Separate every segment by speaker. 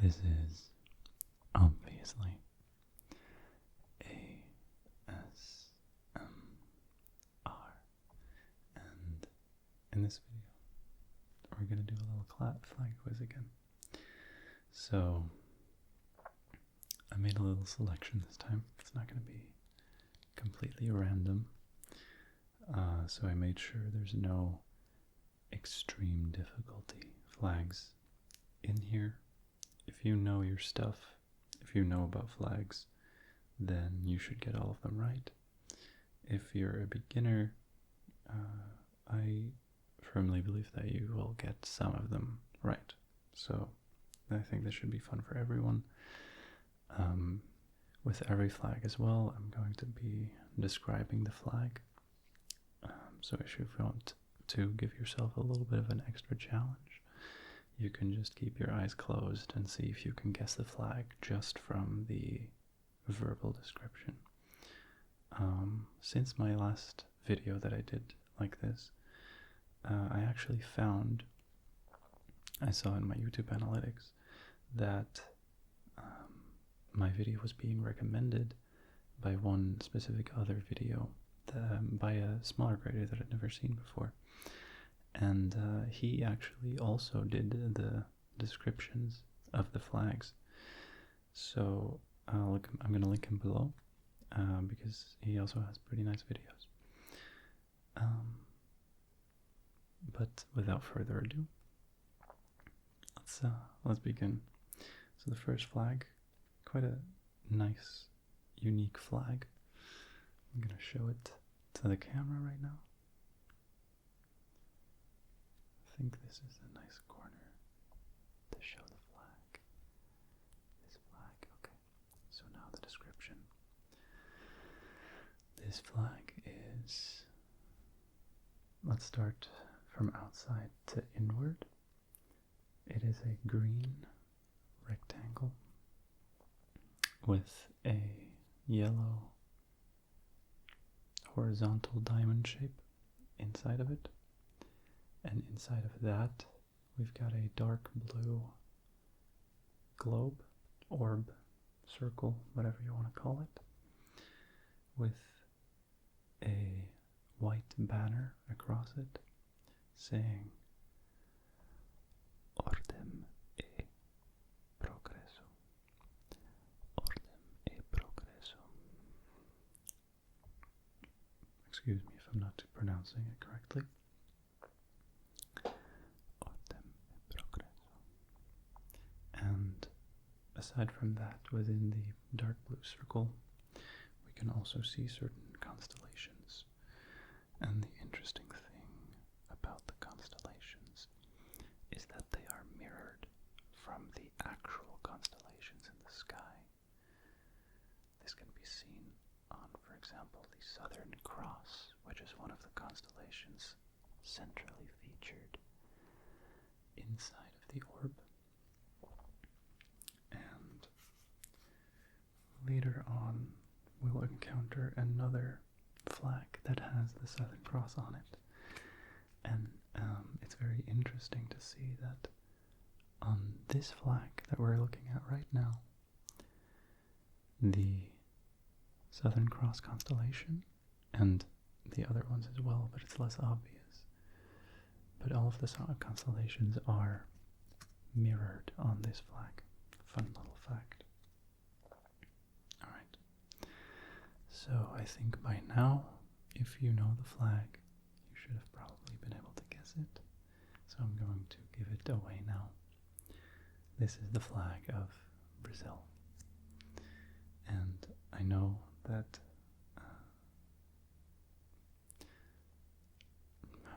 Speaker 1: This is obviously ASMR, and in this video we're going to do a little flag quiz again. So I made a little selection this time. It's not going to be completely random, so I made sure there's no extreme difficulty flags in here. If you know your stuff, if you know about flags, then you should get all of them right. If you're a beginner, I firmly believe that you will get some of them right. So I think this should be fun for everyone. With every flag as well, I'm going to be describing the flag. So if you want to give yourself a little bit of an extra challenge, you can just keep your eyes closed and see if you can guess the flag just from the verbal description. Since my last video that I did like this, I actually found, I saw in my YouTube analytics that my video was being recommended by one specific other video by a smaller creator that I'd never seen before. And he actually also did the descriptions of the flags. So I'm going to link him below because he also has pretty nice videos. But without further ado, let's begin. So the first flag, quite a nice, unique flag. I'm going to show it to the camera right now. I think this is a nice corner to show the flag. This flag, okay. So now the description. This flag is, let's start from outside to inward. It is a green rectangle with a yellow horizontal diamond shape inside of it. And inside of that, we've got a dark blue globe, orb, circle, whatever you want to call it, with a white banner across it saying Ordem e Progresso. Ordem e Progresso. Excuse me if I'm not pronouncing it correctly. And aside from that, within the dark blue circle, we can also see certain constellations. And the interesting thing about the constellations is that they are mirrored from the actual constellations in the sky. This can be seen on, for example, the Southern Cross, which is one of the constellations centrally featured inside of the orb. And later on, we'll encounter another flag that has the Southern Cross on it. And it's very interesting to see that on this flag that we're looking at right now, the Southern Cross constellation, and the other ones as well, but it's less obvious. But all of the constellations are mirrored on this flag. Fun little fact. Alright. So I think by now, if you know the flag, you should have probably been able to guess it. So I'm going to give it away now. This is the flag of Brazil. And I know that,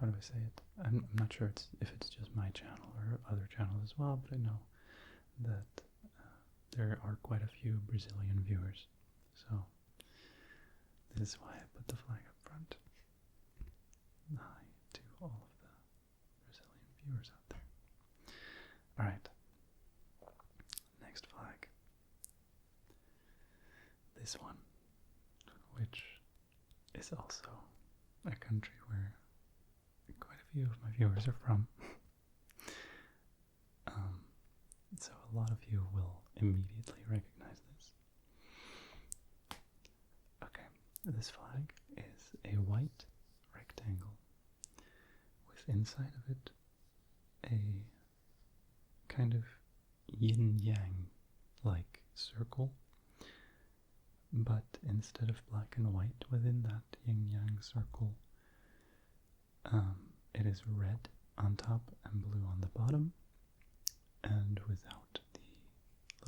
Speaker 1: how do I say it? I'm not sure if it's just my channel or other channels as well, but I know that there are quite a few Brazilian viewers. So this is why I put the flag up front. Hi to all of the Brazilian viewers out there. Alright. Next flag. This one, which is also a country where quite a few of my viewers are from. So a lot of you will immediately recognize this. Okay, this flag is a white rectangle with inside of it a kind of yin-yang like circle, but instead of black and white within that yin-yang circle, it is red on top and blue on the bottom, and without the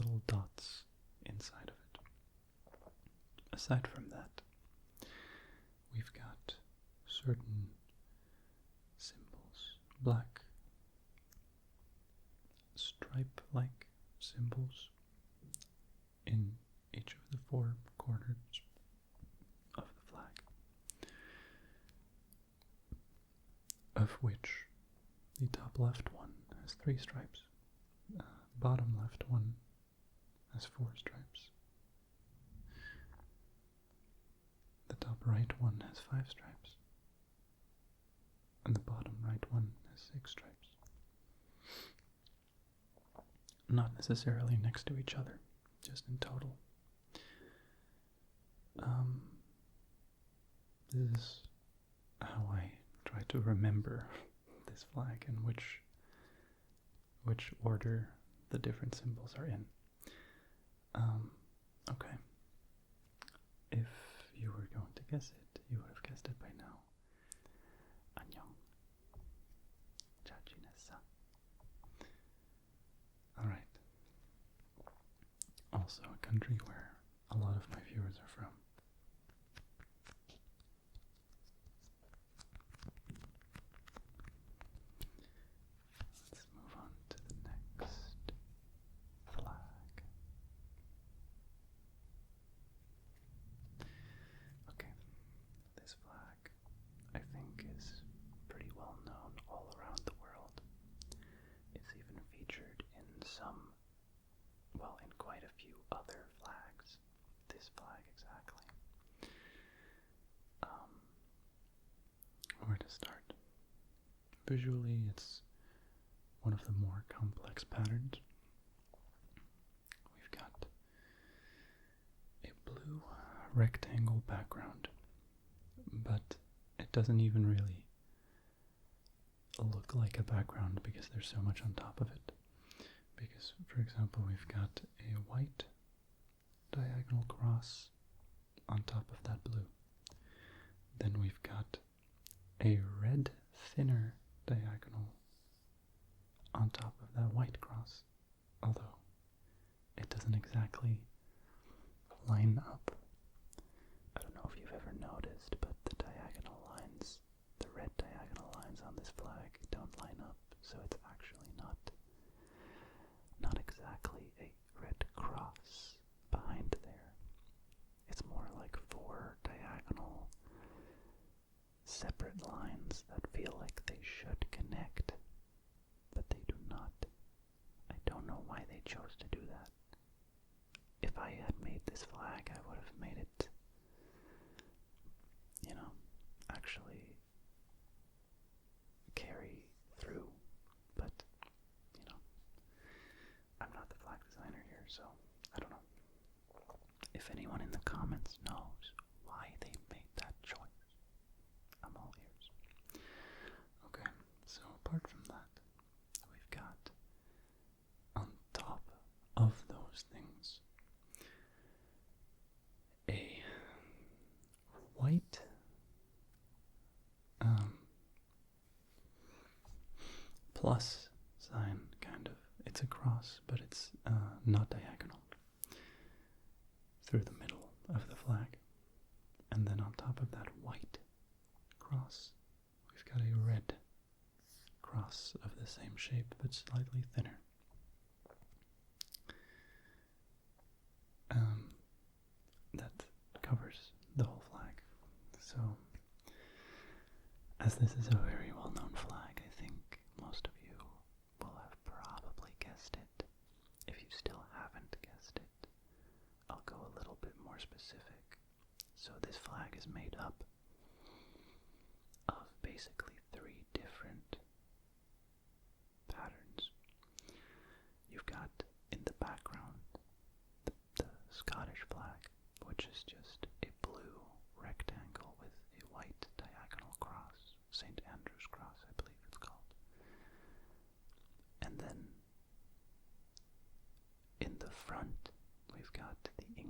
Speaker 1: little dots inside of it. Aside from that, we've got certain symbols, black stripe-like symbols in each of the four corners of the flag, of which the top left one has 3 stripes, bottom left one has 4 stripes, the top right one has 5 stripes, and the bottom right one has 6 stripes. Not necessarily next to each other, just in total. This is how I try to remember this flag and which order the different symbols are in. Okay. If you were going to guess it, you would have guessed it by now. 안녕. 잘 지냈어? Alright. Also a country where a lot of my viewers are from. Let's move on to the next flag. Okay, this flag I think is pretty well known all around the world. It's even featured in in quite a few other flags. This flag exactly. Where to start? Visually, it's one of the more complex patterns. We've got a blue rectangle background, but it doesn't even really look like a background because there's so much on top of it. Because, for example, we've got a white diagonal cross on top of that blue. Then we've got a red, thinner diagonal on top of that white cross, although it doesn't exactly line up. I don't know if you've ever noticed, but the diagonal lines, the red diagonal lines on this flag don't line up, so it's actually not exactly a red cross behind there. It's more like 4 diagonal separate lines that feel like they should connect, but they do not. I don't know why they chose to do that. If I had made this flag, I would have made it, actually carry through, but I'm not the flag designer here, so I don't know. If anyone in the comments knows why they made that choice, I'm all ears. Okay, so apart from that, we've got on top of those things a white plus sign, kind of. It's a cross, but it's not diagonal through the middle of the flag. And then on top of that white cross, we've got a red cross of the same shape, but slightly thinner. That covers the whole flag. So, as this is a very well-known flag, I think most of you will have probably guessed it. If you still haven't guessed it, I'll go a little bit more specific. So this flag is made up of basically 3 different patterns. You've got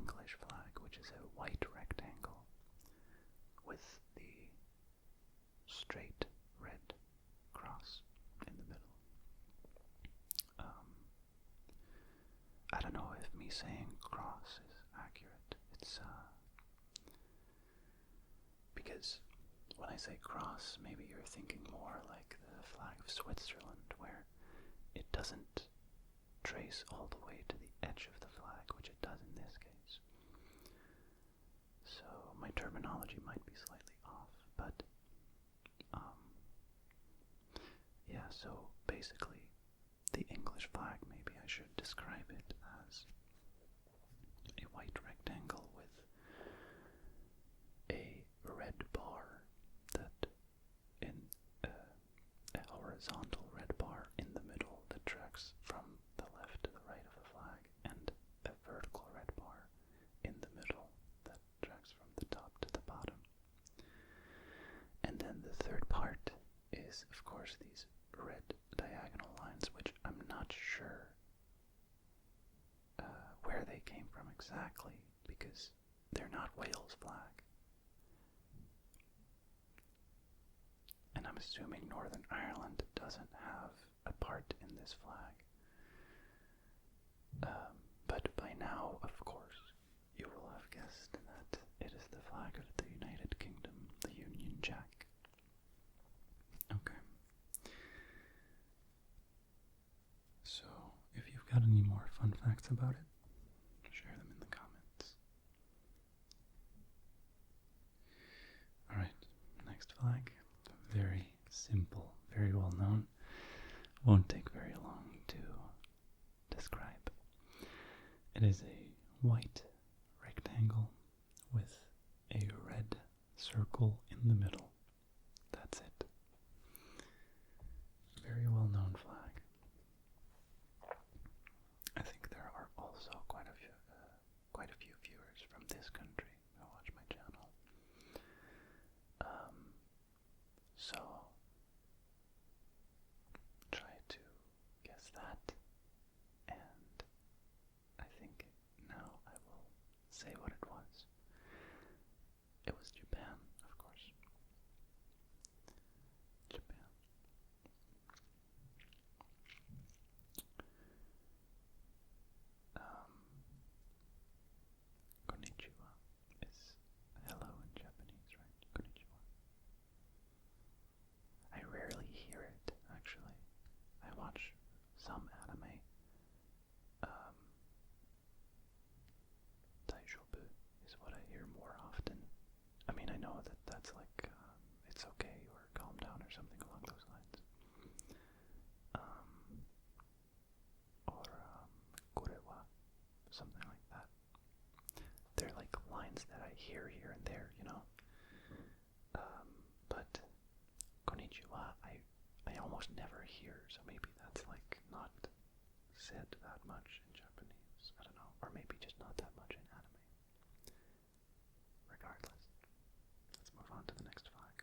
Speaker 1: English flag, which is a white rectangle with the straight red cross in the middle. I don't know if me saying cross is accurate. It's because when I say cross, maybe you're thinking more like the flag of Switzerland, where it doesn't trace all the way to the edge of the flag, which it does in this case. So my terminology might be slightly off, but yeah, so basically the English flag, maybe I should describe it as a white rectangle with a red bar that in a horizontal red bar in the middle that tracks from the left to the right of the flag, and a vertical red bar in the middle that tracks from the top to the bottom. And then the third part is, of course, these red diagonal lines, which I'm not sure where they came from exactly, because they're not Wales' flag. And I'm assuming Northern Ireland doesn't have a part in this flag. But by now, of course, you will have guessed that it is the flag of the United Kingdom, the Union Jack. Okay. So, if you've got any more fun facts about it, share them in the comments. Alright, next flag. Very simple, very well known. Won't take very long to describe. It is a white rectangle with a red circle in the middle. That's it. Very well known flag. I think there are also quite a few viewers from this country who watch my channel. So try to guess that, and I think now I will say what it was. It was Japan, of course. Japan. Konnichiwa is hello in Japanese, right? Konnichiwa. I rarely hear it, actually. I watch some anime. TaeWoo is what I hear more often. I mean, I know that that's like, it's okay, or calm down, or something along those lines. Or, korewa, something like that. They're like lines that I hear here and there, you know? But konnichiwa, I almost never hear, so maybe that's like not said that much in Japanese. I don't know, or maybe just not that much in anime. Regardless, let's move on to the next flag.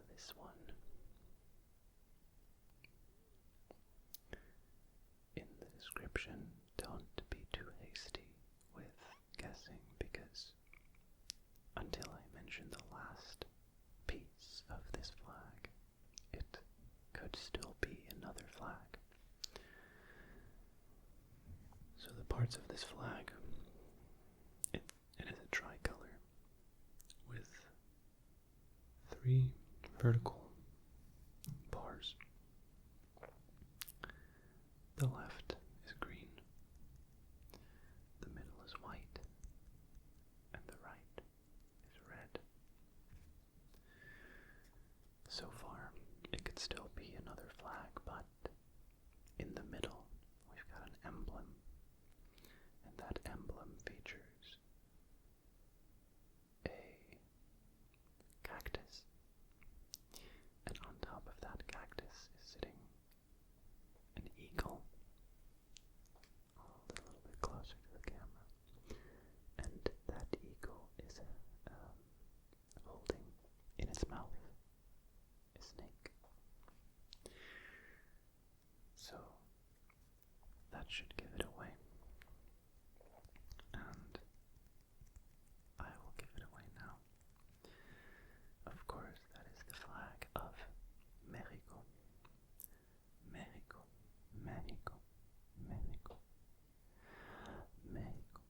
Speaker 1: This one, in the description, don't be too hasty with guessing, because until I mention the last piece of this flag, it could still be another flag. So the parts of this flag, it is a tricolor with 3 vertical bars. The left is green, the middle is white, and the right is red. So far, it could still be another flag, but in the middle, we've got an emblem, and that emblem features a cactus, and on top of that cactus is sitting an eagle. Hold it a little bit closer to the camera, and that eagle is holding in its mouth a snake. So that should give it away. And I will give it away now. Of course, that is the flag of Mexico. Mexico, Mexico, Mexico, Mexico.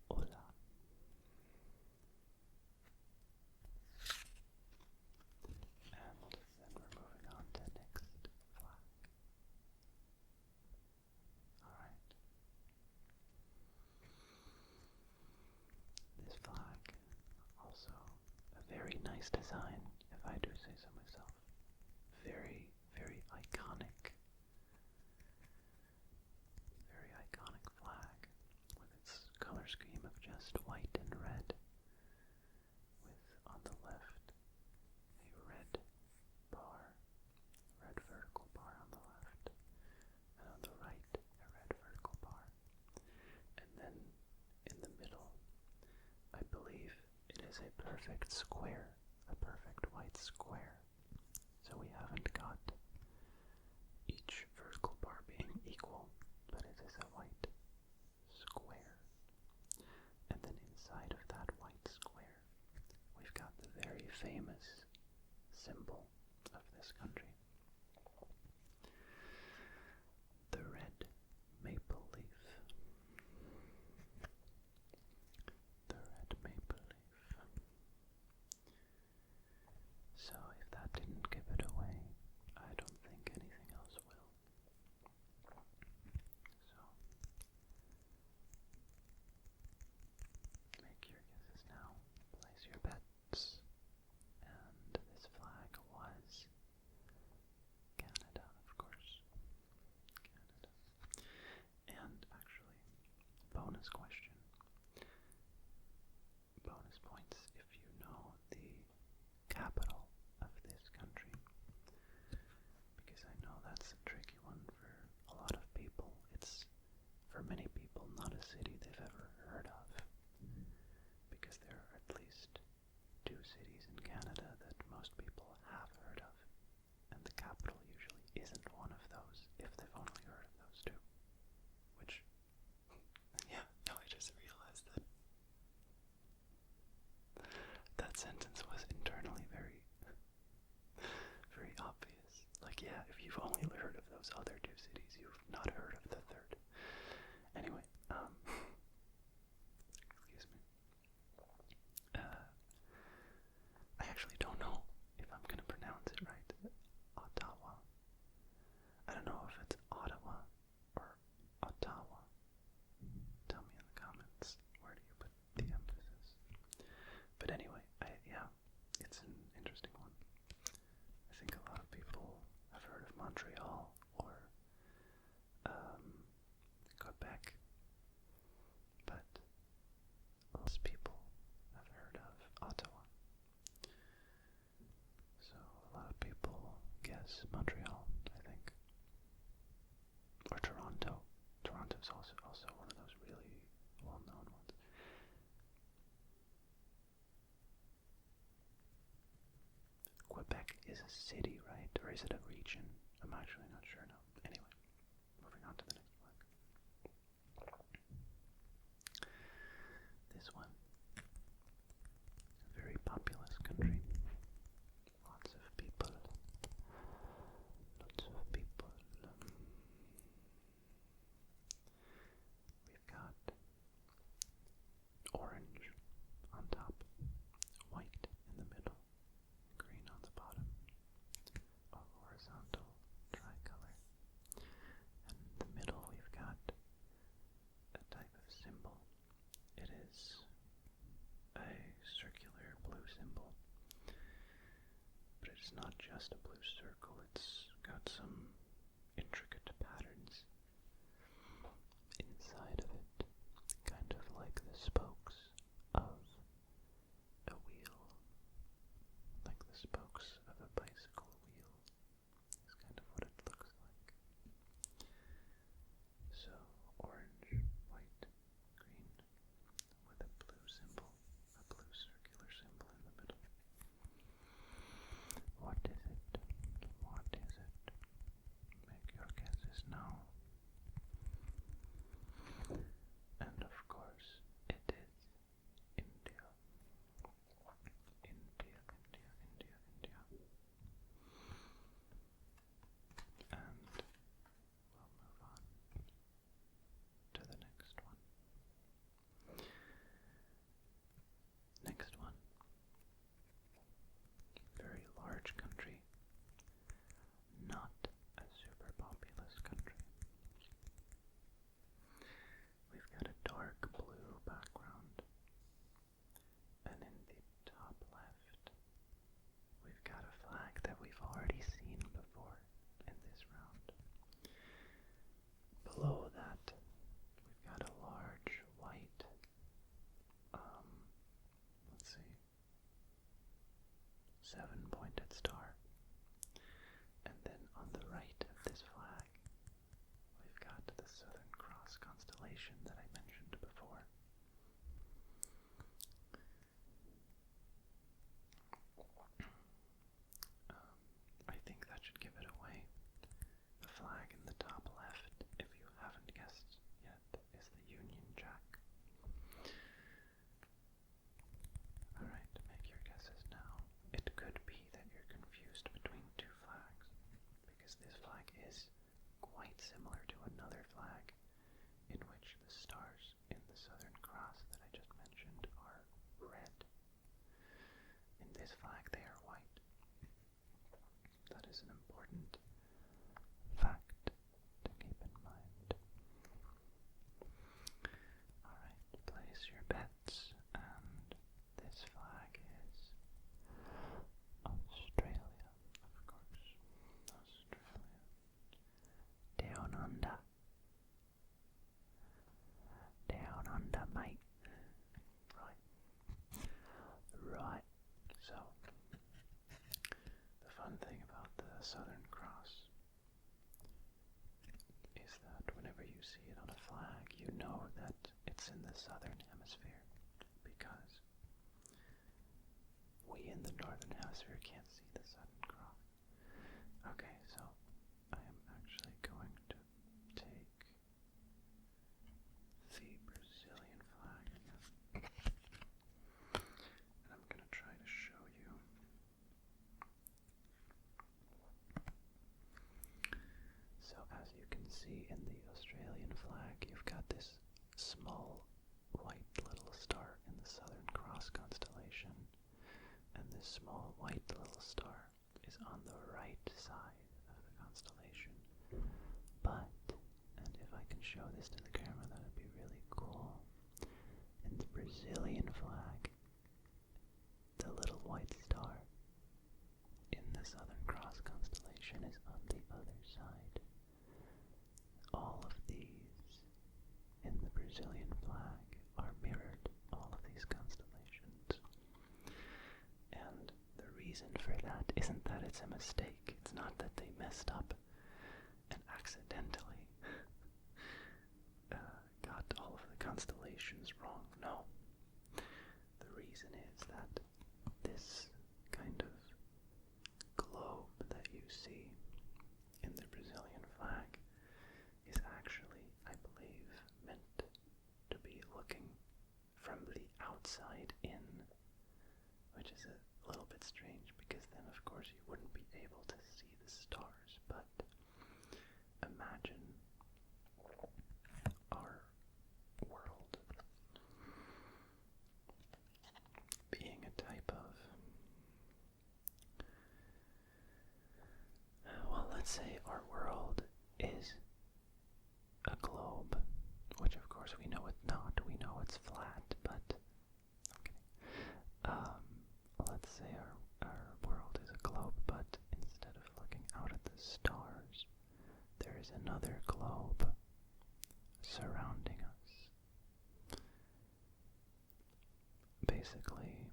Speaker 1: Hola. And then we're moving on to next flag. Alright. This flag, also a very nice design, if I do say so myself. Very, very iconic. Very iconic flag with its color scheme of just white and red, with on the left a red bar, red vertical bar on the left, and on the right a red vertical bar. And then in the middle, I believe it is a perfect square, a perfect white square. So we haven't got each vertical bar being equal, but it is a white square. And then inside of that white square, we've got the very famous symbol of this country. The red maple leaf. The red maple leaf. So if that didn't give it away, I don't think anything else will. So make your guesses now. Place your bets. And this flag was Canada, of course. Canada. And actually, bonus question. Bonus points if you know the capital of this country, because I know that's a tricky one for a lot of people. It's, for many people, not a city they've ever heard of, because there are at least 2 cities in Canada that most people have heard of, and the capital usually isn't one of those if they've only heard of those 2, which, yeah, no, I just realized that that sentence was internally very, very obvious. Like, yeah, if you've only heard of those other 2 cities, you've not heard of the third. Anyway, excuse me. I actually don't know if I'm gonna pronounce it right. Ottawa. I don't know if it's Ottawa or Ottawa. Tell me in the comments, where do you put the emphasis? But anyway, it's an interesting one. I think a lot of people have heard of Montreal or Quebec, but most people have heard of Ottawa. So a lot of people guess Montreal, I think. Or Toronto. Toronto's also one of those really well-known ones. Quebec is a city, right? Or is it a region? I'm actually not sure now. Anyway, moving on to the next flag. This one, a very populous country. Lots of people. We've got orange on top, white in the middle, green on the bottom, a horizontal tricolor. And in the middle we've got a type of symbol. It is a circular blue symbol, but it's not just a blue circle, it's got some intricate patterns inside of it, kind of like the spokes of a wheel, like the spokes of a bicycle wheel, is kind of what it looks like. So, orange, white, green, with a blue symbol, a blue circular symbol in the middle. What is it? What is it? 7-pointed star. And then on the right of this flag, we've got the Southern Cross constellation that I mentioned before. I think that should give it away. The flag in the top left, if you haven't guessed yet, is the Union Jack. Alright, make your guesses now. It could be that you're confused between two flags, because this flag is quite similar to another flag, in which the stars in the Southern Cross that I just mentioned are red. In this flag they are white. That is an important fact to keep in mind. Alright, place your bets, and this flag is Australia, of course. Australia. Down under. Down under, mate. Right. Right. So, the fun thing about the Southern Cross is that whenever you see it on a flag, you know that it's in the Southern Hemisphere, because we in the Northern Hemisphere can't see the Southern Cross. Okay, so I am actually going to take the Brazilian flag again, and I'm going to try to show you. So as you can see in the Australian flag, you've got this small white little star in the Southern Cross constellation, and this small white little star is on the right side of the constellation. But, and if I can show this to the camera, that would be really cool. In the Brazilian flag, the little white star in the Southern Cross constellation is on the other side. All of these in the Brazilian flag are mirrored, all of these constellations. And the reason for that isn't that it's a mistake. It's not that they messed up and accidentally got all of the constellations wrong. No. The reason is that this kind of globe that you see in the Brazilian flag is actually, I believe, meant to be looking from the outside in, which is a little bit strange, because then of course you wouldn't be able to see the stars. But imagine our world being a type of, well, let's say our world is a globe, which of course we know it's not. We know it's flat, but okay. Let's say our world is a globe, but instead of looking out at the stars, there is another globe surrounding us. Basically,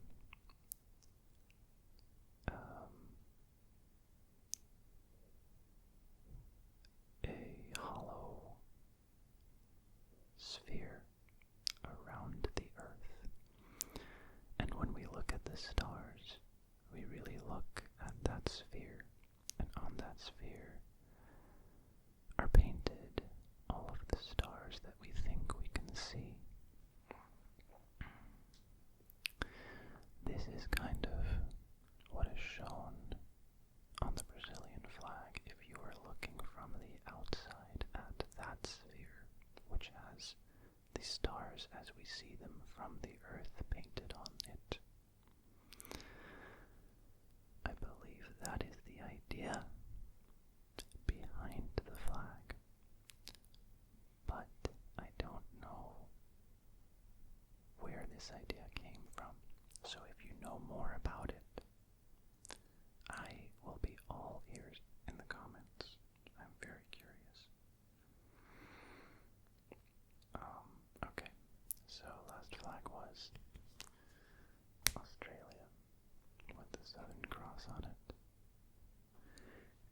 Speaker 1: and cross on it.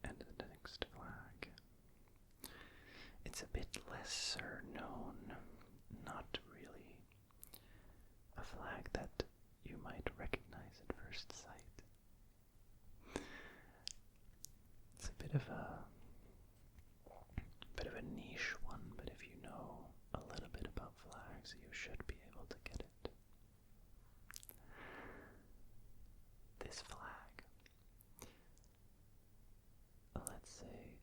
Speaker 1: And the next flag, it's a bit lesser known, not really a flag that you might recognize at first sight. It's a bit of a niche one, but if you know a little bit about flags, you should be able to get it. This flag, let's say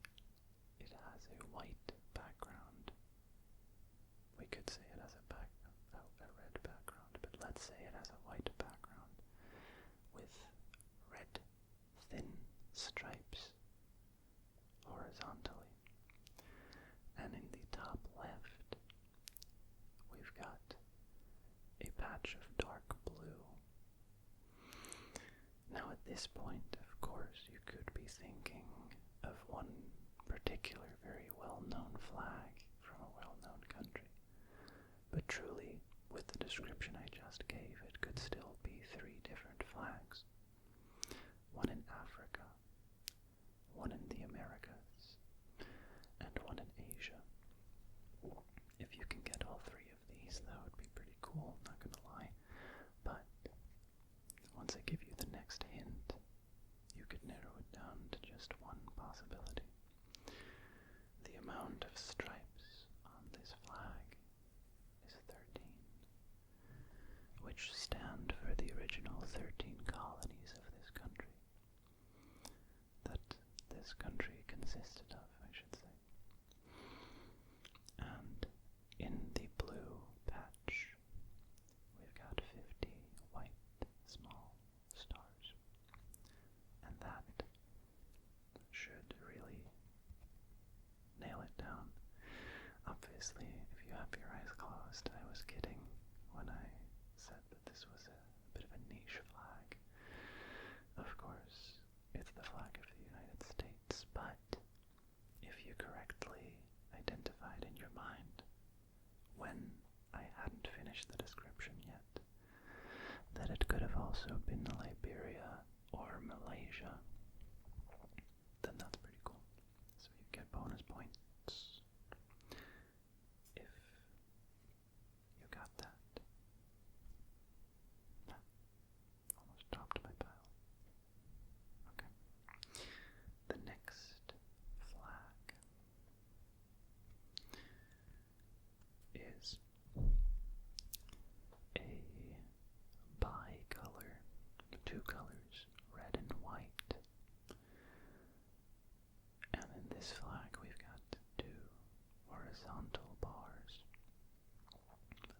Speaker 1: it has a white background. We could say it has a red background, but let's say it has a white background with red thin stripes horizontally. And in the top left, we've got a patch of dark blue. Now at this point, of course, you could be thinking of one particular very well-known flag from a well-known country. But truly, with the description I just gave, it could still be 3 different flags. One in Africa, one in the Americas, and one in Asia. If you can get all 3 of these, that would be pretty cool, not gonna lie. But once I give you the next hint, you could narrow it down to just one possibility. The amount of stripes on this flag is 13, which stand for the original 13 colonies of this country. That this country consisted of, I should say. And in the blue patch, we've got 50 white small stars. And that should really nail it down. Obviously, if you have your eyes closed, I was kidding when I said that this was a bit of a niche flag. Of course, it's the flag of the United States, but if you correctly identified in your mind, when I hadn't finished the description yet, that it could have also been Liberia or Malaysia, then that's pretty cool. So you get bonus points if you got that. Almost dropped my pile. Okay. The next flag is a bi-color, 2 colors, red and white. And in this flag we've got 2 horizontal bars.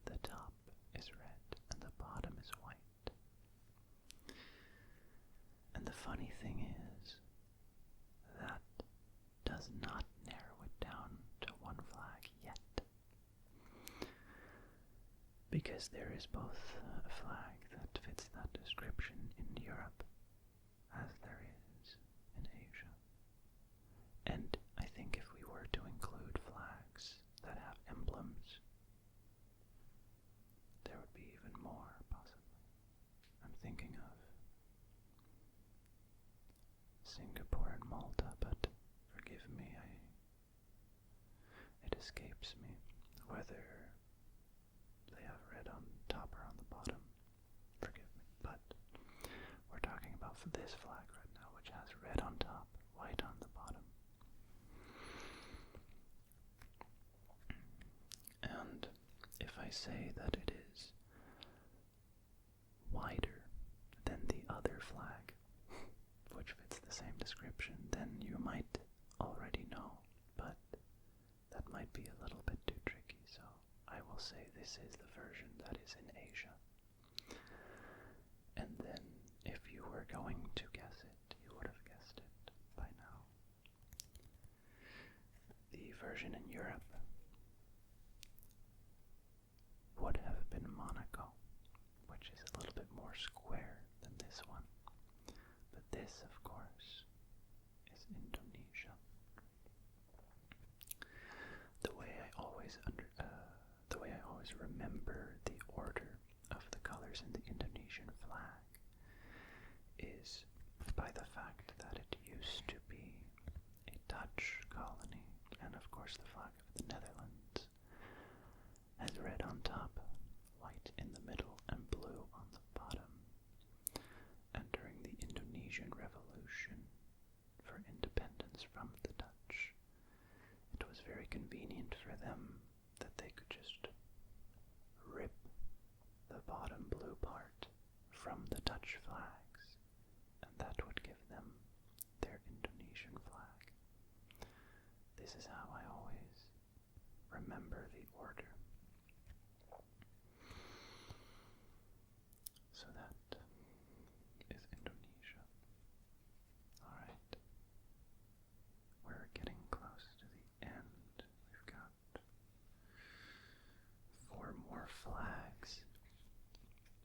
Speaker 1: The top is red and the bottom is white. And the funny thing is, that does not narrow it down to one flag yet. Because there is both a flag that fits that description in Europe as there is in Asia. And I think if we were to include flags that have emblems, there would be even more, possibly. I'm thinking of Singapore and Malta, but forgive me, it escapes me whether they have red on top or on the bottom. Forgive me, but we're talking about this flag right now, which has red on top, white on the bottom. And if I say that it is wider than the other flag, which fits the same description, then you might already know, but that might be a little bit too tricky, so I will say this is the version that is in Asia. And then, if you were going to guess it, you would have guessed it by now. The version in Europe would have been Monaco, which is a little bit more square than this one. But this, of course, is Indonesia. The way I always remember the order of the colors in the Indonesian flag is
Speaker 2: the fact that it used to be a Dutch colony, and of course the flag of the Netherlands has red on top, white in the middle, and blue on the bottom. And during the Indonesian Revolution for independence from the Dutch, it was very convenient for them that they could just rip the bottom blue part from the Dutch flags, and that would give them their Indonesian flag. This is how I always remember the order. So that is Indonesia. Alright. We're getting close to the end. We've got 4 more flags,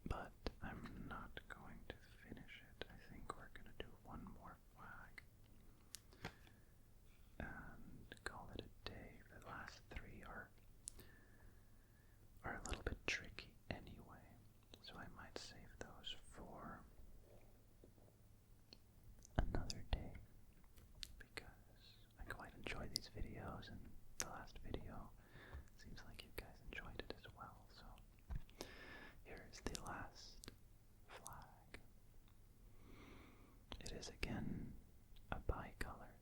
Speaker 2: but I'm not going to finish it. I think we're going to do 1 more flag and call it a day. The last 3 are a little bit tricky anyway, so I might save those for another day, because I quite enjoy these videos, and the last video seems like you guys enjoyed it as well. So here is the last flag. It is again a bicolor,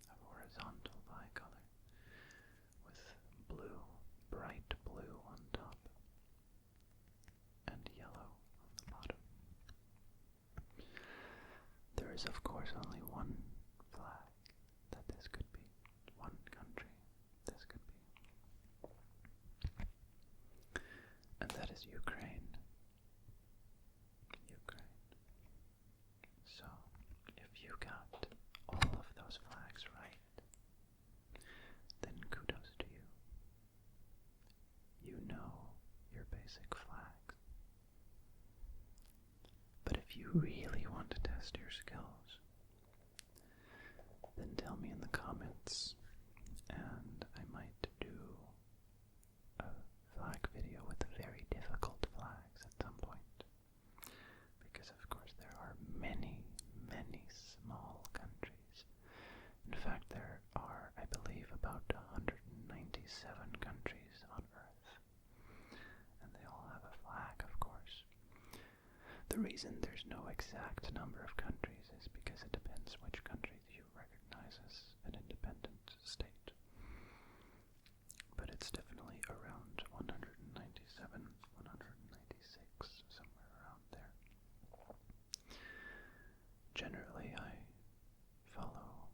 Speaker 2: a horizontal bicolor, with blue, bright blue on top, and yellow on the bottom. There is, of course, only one flag that this could be, one country this could be, and that is Ukraine. Ukraine. So, if you got all of those flags right, then kudos to you. You know your basic flags. But if you really want to test your skills, then tell me in the comments, and I might do a flag video with the very difficult flags at some point. Because of course there are many, many small countries. In fact, there are, I believe, about 197 countries on Earth. And they all have a flag, of course. The reason there's no exact number of countries is because it depends which country you recognize as an independent state. But it's definitely around 197, 196, somewhere around there. Generally, I follow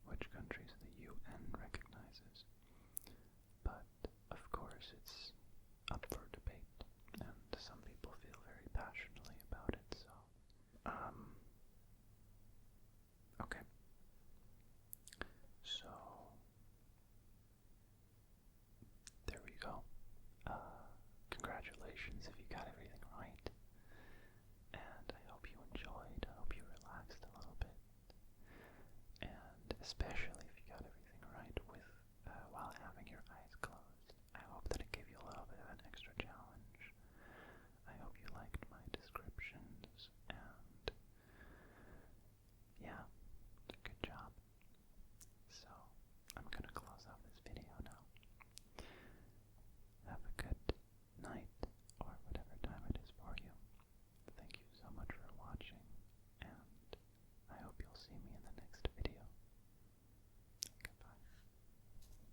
Speaker 2: which countries the UN recognizes, but of course it's up for debate, and some people feel very passionately about it, so okay. So there we go. Congratulations if you got everything right, and I hope you enjoyed. I hope you relaxed a little bit, and especially